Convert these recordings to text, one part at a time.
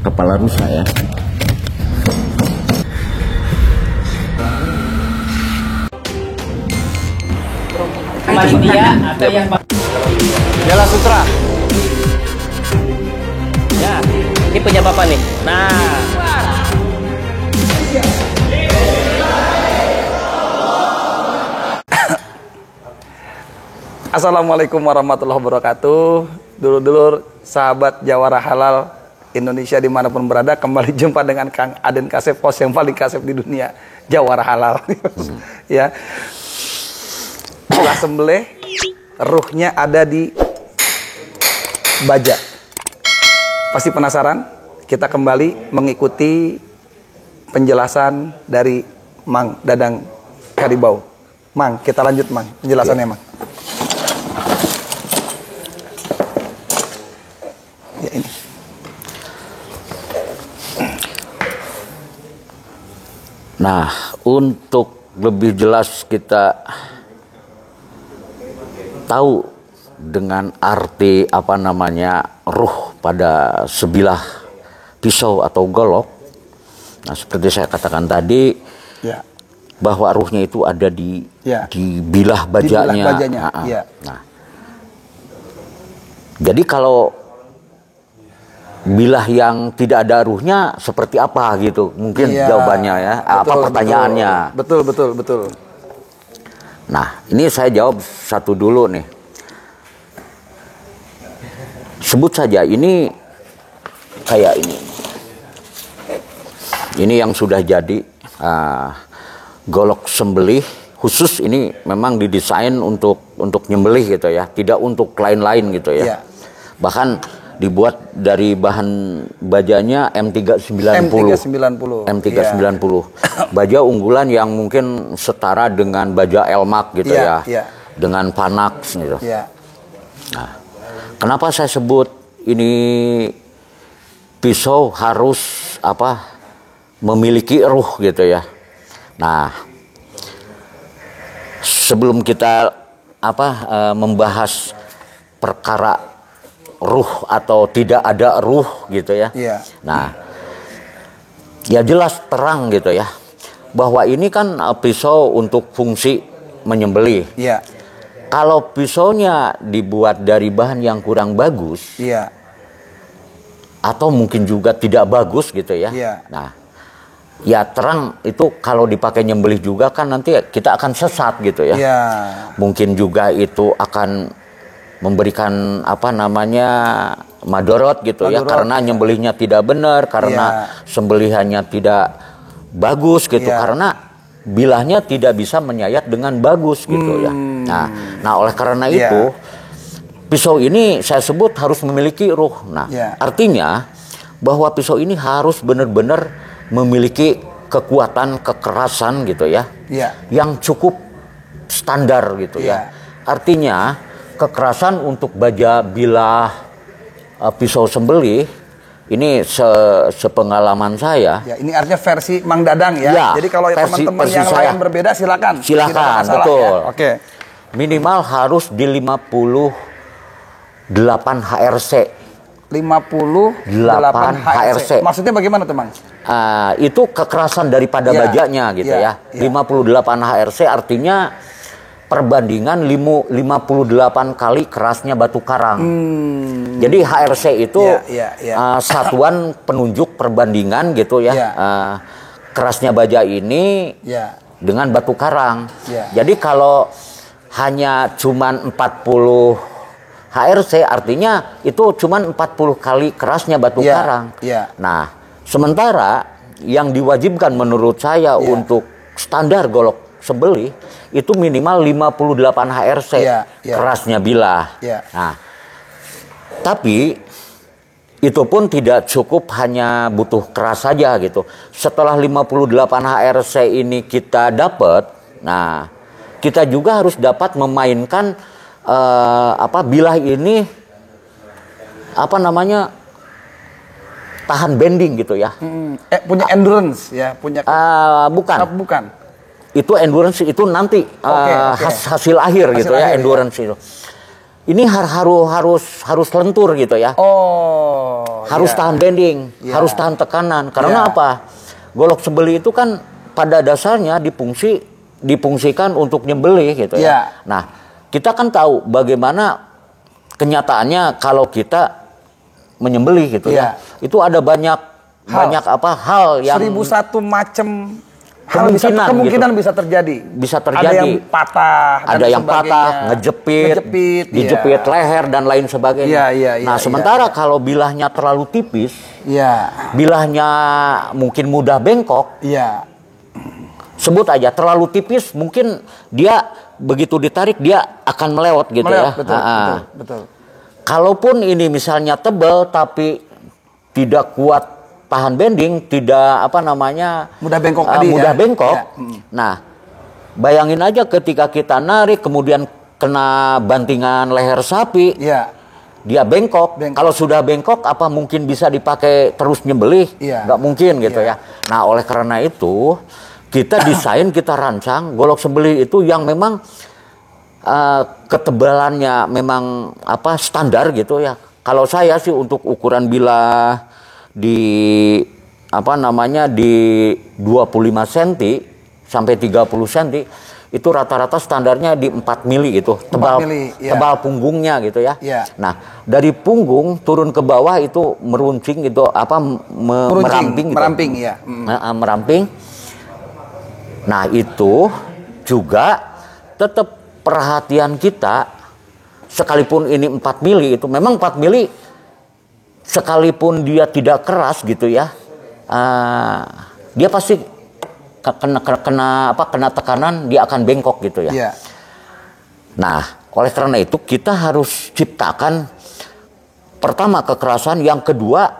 kepala rusa ya. Panitia atau yang Bela Sutra. ya, ini punya bapak nih. Nah, Assalamualaikum warahmatullahi wabarakatuh. Dulur-dulur sahabat Jawara Halal Indonesia dimanapun berada, kembali jumpa dengan Kang Aden Kasep, host yang paling kasep di dunia, Jawara Halal. Ya, setelah sembelih, ruhnya ada di baja. Pasti penasaran? Kita kembali mengikuti penjelasan dari Mang Dadang Karibau. Mang, kita lanjut Mang, penjelasannya Mang. Ya, ini. Nah, untuk lebih jelas kita tahu dengan arti ruh pada sebilah pisau atau golok. Nah, seperti saya katakan tadi, Ya. bahwa ruhnya itu ada di bilah bajanya. Di bilah bajanya. Ya. Nah, jadi kalau bilah yang tidak ada ruhnya seperti apa gitu? Mungkin jawabannya ya. Apa pertanyaannya? Betul. Nah, ini saya jawab satu dulu nih. Sebut saja ini kayak ini. Ini yang sudah jadi golok sembelih khusus, ini memang didesain untuk nyembelih gitu ya, tidak untuk lain-lain gitu ya. Bahkan dibuat dari bahan bajanya M390. Baja unggulan yang mungkin setara dengan baja Elmac gitu ya. Dengan Panax gitu. Nah, kenapa saya sebut ini pisau harus memiliki ruh gitu ya. Nah, sebelum kita membahas perkara ruh atau tidak ada ruh gitu ya. Nah, ya jelas terang gitu ya, bahwa ini kan pisau untuk fungsi menyembelih. Kalau pisaunya dibuat dari bahan yang kurang bagus, atau mungkin juga tidak bagus gitu ya. Nah, ya terang itu kalau dipakai nyembelih juga kan nanti kita akan sesat gitu ya. Mungkin juga itu akan memberikan madorot gitu ya, karena nyembelihnya tidak benar, karena sembelihannya tidak bagus gitu, karena bilahnya tidak bisa menyayat dengan bagus gitu ya. Nah, oleh karena itu pisau ini saya sebut harus memiliki ruh. Nah, artinya bahwa pisau ini harus benar-benar memiliki kekuatan kekerasan gitu ya, yang cukup standar gitu ya. Artinya kekerasan untuk baja bilah pisau sembelih ini sepengalaman saya. Ini artinya versi Mang Dadang ya. Jadi kalau teman-teman yang lain berbeda silakan. Betul. Oke. Minimal harus di 58 HRC. 58 HRC. Maksudnya bagaimana tuh Mang? Itu kekerasan daripada bajanya gitu ya. 58 HRC artinya perbandingan 58 kali kerasnya batu karang. Jadi HRC itu satuan penunjuk perbandingan gitu ya. Kerasnya baja ini dengan batu karang. Jadi kalau hanya cuman 40 HRC artinya itu cuman 40 kali kerasnya batu karang. Nah, sementara yang diwajibkan menurut saya untuk standar golok sembelih itu minimal 58 HRC kerasnya bilah. Nah, tapi itu pun tidak cukup hanya butuh keras saja gitu. Setelah 58 HRC ini kita dapat, nah kita juga harus dapat memainkan bilah ini tahan bending gitu ya. Punya endurance ya, punya bukan. Itu endurance itu nanti hasil akhir gitu ya, endurance itu. Ini harus lentur gitu ya. harus tahan bending, harus tahan tekanan. Karena apa? Golok sebeli itu kan pada dasarnya difungsikan untuk nyembelih gitu ya. Nah, kita kan tahu bagaimana kenyataannya kalau kita menyembelih gitu ya. Itu ada banyak hal yang 1001 macam kemungkinan bisa terjadi. Bisa terjadi. Ada yang patah, ada yang patah, dijepit leher dan lain sebagainya. Nah, sementara kalau bilahnya terlalu tipis, bilahnya mungkin mudah bengkok. Sebut aja terlalu tipis, mungkin dia begitu ditarik dia akan melewat gitu ya. Betul. Kalaupun ini misalnya tebal tapi tidak kuat tahan bending, tidak mudah bengkok bengkok. Nah, bayangin aja ketika kita narik kemudian kena bantingan leher sapi, dia bengkok. Kalau sudah bengkok, apa mungkin bisa dipakai terus nyembelih? Nggak mungkin gitu ya. Nah, oleh karena itu kita desain, kita rancang golok sembelih itu yang memang ketebalannya memang standar gitu ya. Kalau saya sih untuk ukuran bilah di di 25 cm sampai 30 cm itu rata-rata standarnya di 4 mili gitu, tebal punggungnya gitu ya. Nah, dari punggung turun ke bawah itu meruncing gitu, meramping. Meramping. Nah, itu juga tetap perhatian kita, sekalipun ini 4 mili itu memang 4 mili sekalipun dia tidak keras gitu ya, dia pasti kena tekanan, dia akan bengkok gitu ya. Nah, oleh karena itu kita harus ciptakan pertama kekerasan, yang kedua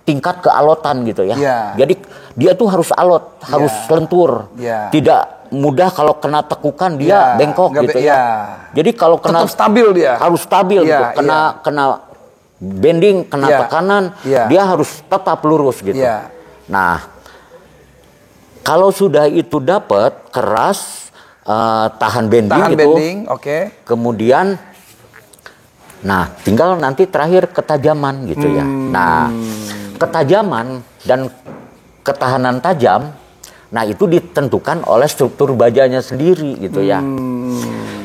tingkat kealotan gitu ya. Jadi dia tuh harus alot, harus lentur, tidak mudah kalau kena tekukan dia bengkok gitu ya. Jadi kalau kena tetap stabil dia, harus stabil gitu. Kena bending, kena tekanan, dia harus tetap lurus gitu. Nah, kalau sudah itu dapat keras, tahan bending, kemudian, nah tinggal nanti terakhir ketajaman gitu ya. Nah, ketajaman dan ketahanan tajam, nah itu ditentukan oleh struktur bajanya sendiri gitu ya.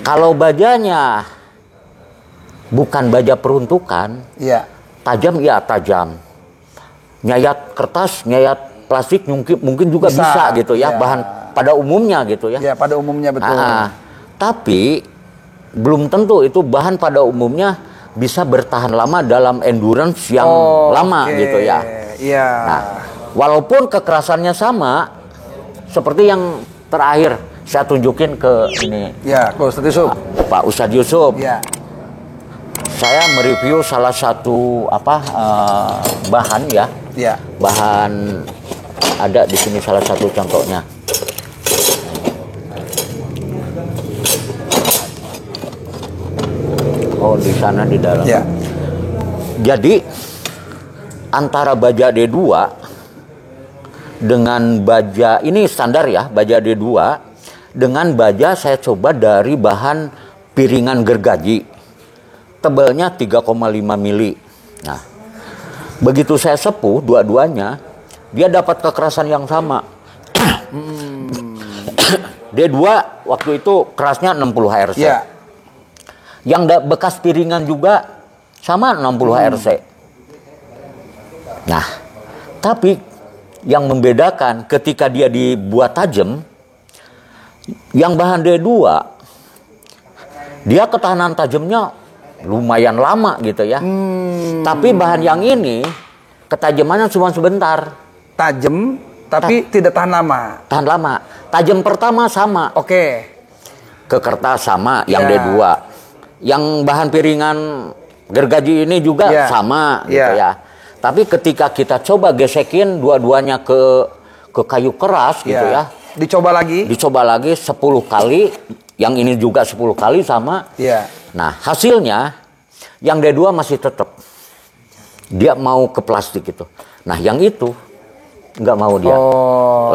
Kalau bajanya bukan baja peruntukan, tajam, nyayat kertas, nyayat plastik mungkin juga bisa gitu ya, bahan pada umumnya gitu ya. Pada umumnya betul. Tapi belum tentu itu bahan pada umumnya bisa bertahan lama dalam endurance yang lama gitu ya. Nah, walaupun kekerasannya sama, seperti yang terakhir saya tunjukin ke ini. Pak Ustadz Yusuf. Saya mereview salah satu bahan ya. Bahan ada di sini salah satu contohnya. Oh, di sana di dalam. Jadi antara baja D2 dengan baja ini standar ya, baja D2 dengan baja saya coba dari bahan piringan gergaji. Tebalnya 3,5 mili. Nah, begitu saya sepuh dua-duanya, dia dapat kekerasan yang sama. D2 waktu itu kerasnya 60 HRC. Yang bekas piringan juga sama 60 HRC. Nah, tapi yang membedakan ketika dia dibuat tajam, yang bahan D2 dia ketahanan tajamnya lumayan lama gitu ya. Tapi bahan yang ini ketajamannya cuma sebentar. Tajam tapi tidak tahan lama. Tahan lama. Tajam pertama sama. Ke kertas sama yang D2. Yang bahan piringan gergaji ini juga sama gitu ya. Tapi ketika kita coba gesekin dua-duanya ke kayu keras gitu ya. Dicoba lagi 10 kali. Yang ini juga 10 kali sama. Nah, hasilnya yang D2 masih tetap. Dia mau ke plastik itu. Nah, yang itu nggak mau dia.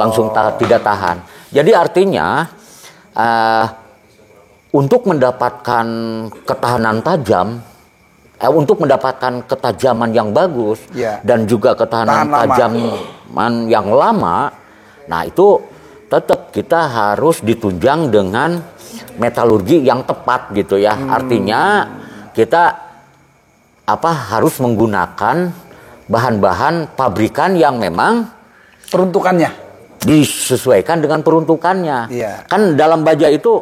Langsung tidak tahan. Jadi artinya untuk mendapatkan ketahanan tajam untuk mendapatkan ketajaman yang bagus dan juga ketahanan tajaman yang lama. Nah, itu tetap kita harus ditunjang dengan metalurgi yang tepat gitu ya. Artinya kita harus menggunakan bahan-bahan pabrikan yang memang peruntukannya disesuaikan dengan peruntukannya. Kan dalam baja itu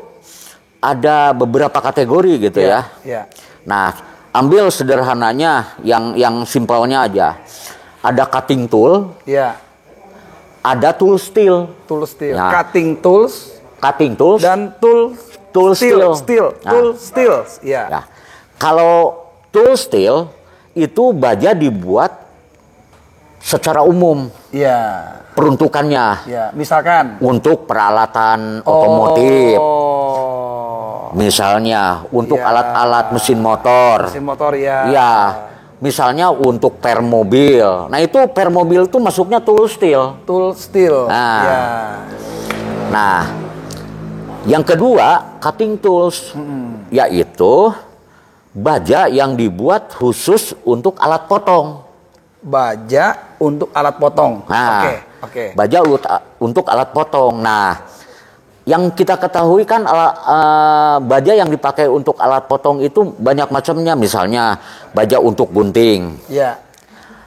ada beberapa kategori gitu ya. Nah, ambil sederhananya yang simpelnya aja. Ada cutting tool. Ada tool steel. Nah, cutting tools dan tool steel. Nah, kalau tool steel itu baja dibuat secara umum. Peruntukannya. Misalkan untuk peralatan otomotif. Misalnya untuk alat-alat mesin motor. Misalnya untuk per mobil. Nah, itu per mobil itu masuknya tool steel. Nah, yang kedua cutting tools, yaitu baja yang dibuat khusus untuk alat potong. Baja untuk alat potong. Nah, baja untuk alat potong. Nah, yang kita ketahui kan baja yang dipakai untuk alat potong itu banyak macamnya. Misalnya baja untuk gunting,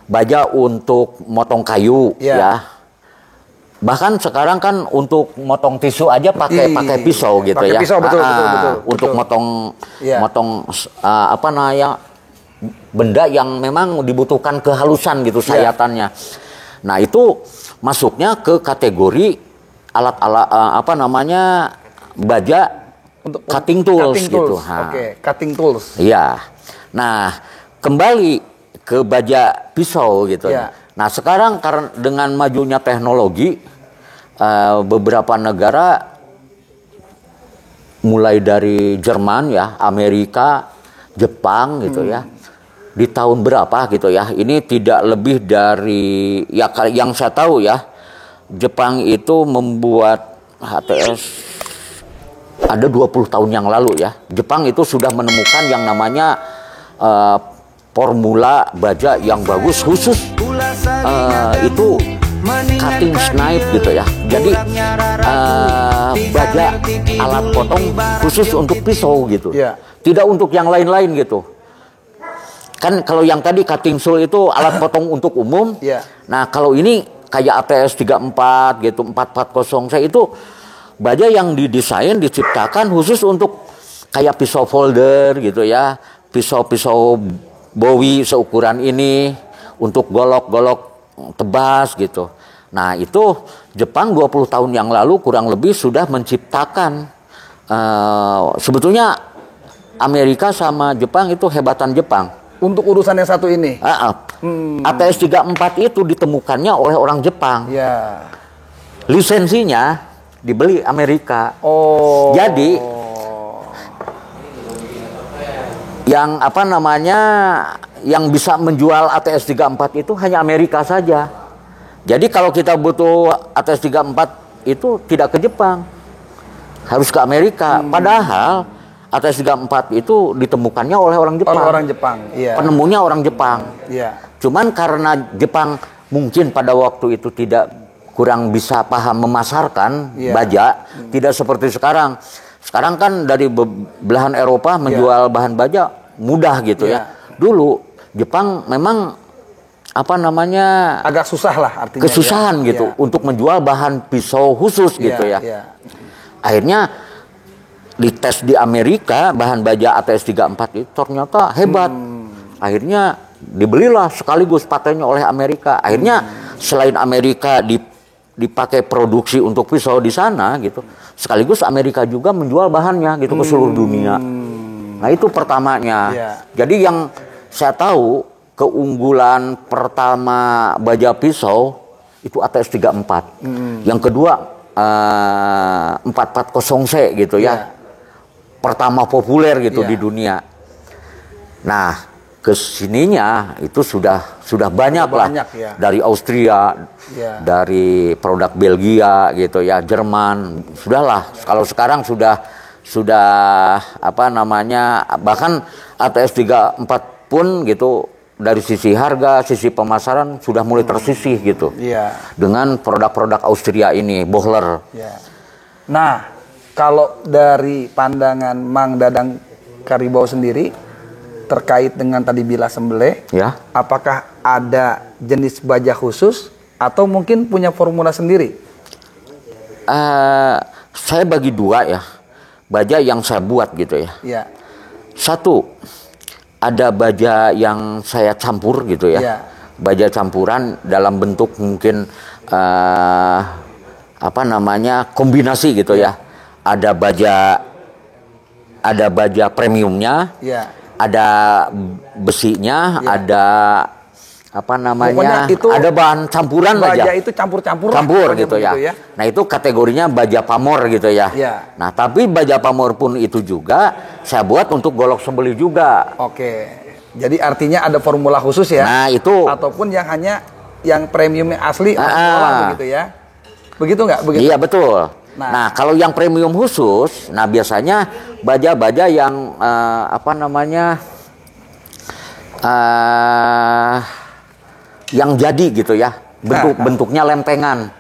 baja untuk motong kayu, bahkan sekarang kan untuk motong tisu aja pakai pisau gitu ya. Pisau, betul. Untuk motong benda yang memang dibutuhkan kehalusan gitu sayatannya. Nah, itu masuknya ke kategori alat-alat baja untuk cutting tools gitu. Cutting tools. Iya. Nah, kembali ke baja pisau gitu. Nah, sekarang karena dengan majunya teknologi, beberapa negara mulai dari Jerman ya, Amerika, Jepang gitu ya. Di tahun berapa gitu ya? Ini tidak lebih dari yang saya tahu ya. Jepang itu membuat HTS ada 20 tahun yang lalu ya. Jepang itu sudah menemukan yang namanya formula baja yang bagus khusus itu cutting knife gitu ya. Jadi baja alat potong khusus untuk pisau gitu. Tidak untuk yang lain-lain gitu. Kan kalau yang tadi cutting tool itu alat potong untuk umum. Nah, kalau ini kayak ATS 34 gitu, 440 saya itu baja yang didesain, diciptakan khusus untuk kayak pisau folder gitu ya, pisau-pisau Bowie seukuran ini untuk golok-golok tebas gitu. Nah, itu Jepang 20 tahun yang lalu kurang lebih sudah menciptakan. Sebetulnya Amerika sama Jepang itu hebatan Jepang. Untuk urusan yang satu ini. ATS 34 itu ditemukannya oleh orang Jepang. Lisensinya dibeli Amerika. Jadi yang yang bisa menjual ATS 34 itu hanya Amerika saja. Jadi kalau kita butuh ATS 34 itu tidak ke Jepang. Harus ke Amerika. Padahal ATS 34 itu ditemukannya oleh orang Jepang. Penemunya orang Jepang. Cuman karena Jepang mungkin pada waktu itu kurang bisa paham memasarkan baja, tidak seperti sekarang. Sekarang kan dari belahan Eropa menjual bahan baja mudah gitu ya. Dulu Jepang memang agak susah lah artinya. Kesusahan gitu untuk menjual bahan pisau khusus gitu ya. Akhirnya dites di Amerika bahan baja ATS 34 itu ternyata hebat. Akhirnya dibelilah sekaligus patennya oleh Amerika. Akhirnya selain Amerika dipakai produksi untuk pisau di sana gitu, sekaligus Amerika juga menjual bahannya gitu ke seluruh dunia. Nah, itu pertamanya. Jadi yang saya tahu keunggulan pertama baja pisau itu ATS 34. Yang kedua 440C gitu ya. Pertama populer gitu di dunia. Nah, kesininya itu sudah banyak lah. Dari Austria, dari produk Belgia gitu ya, Jerman, sudahlah. Kalau sekarang sudah bahkan ATS 34 pun gitu dari sisi harga, sisi pemasaran sudah mulai tersisih gitu. Iya. Dengan produk-produk Austria ini, Bohler. Iya. Nah, kalau dari pandangan Mang Dadang Karibau sendiri terkait dengan tadi bilah sembelih, Ya. apakah ada jenis baja khusus atau mungkin punya formula sendiri? Saya bagi dua ya, baja yang saya buat gitu ya. Iya. Satu, ada baja yang saya campur gitu ya. Iya. Baja campuran dalam bentuk mungkin kombinasi gitu ya. Ada baja premiumnya, Iya. ada besinya, Iya. ada Pokoknya itu ada bahan campuran baja aja. itu campur-campur Gitu ya. begitu ya. Nah itu kategorinya baja pamor gitu ya. Iya. Nah tapi baja pamor pun itu juga saya buat untuk golok sembelih juga. Oke. Jadi artinya ada formula khusus ya. Nah itu. Ataupun yang hanya yang premiumnya asli orang begitu ya. Begitu nggak? Begitu. Iya betul. Nah. Nah kalau yang premium khusus, nah biasanya baja-baja yang yang jadi gitu ya, bentuknya lempengan.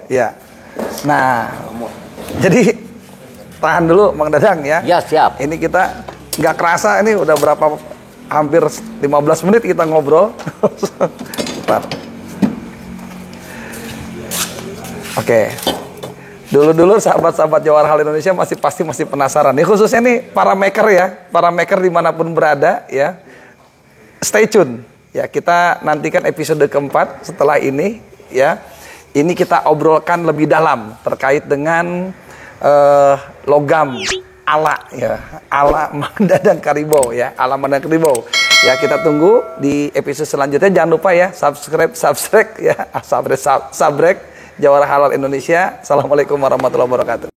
Ya. Nah, jadi tahan dulu Mang Dadang ya. Ya siap. Ini kita nggak kerasa ini udah berapa, hampir 15 menit kita ngobrol. Bentar. Oke. Dulu sahabat-sahabat Jawara Halal Indonesia masih penasaran. Nih khususnya nih para maker dimanapun berada ya. Stay tune. Ya, kita nantikan episode keempat setelah ini ya. Ini kita obrolkan lebih dalam terkait dengan logam ala ya, ala Mang Dadang Karibau ya, ala Mang Dadang Karibau. Ya, kita tunggu di episode selanjutnya. Jangan lupa ya, subscribe ya, subscribe Jawara Halal Indonesia. Assalamualaikum warahmatullahi wabarakatuh.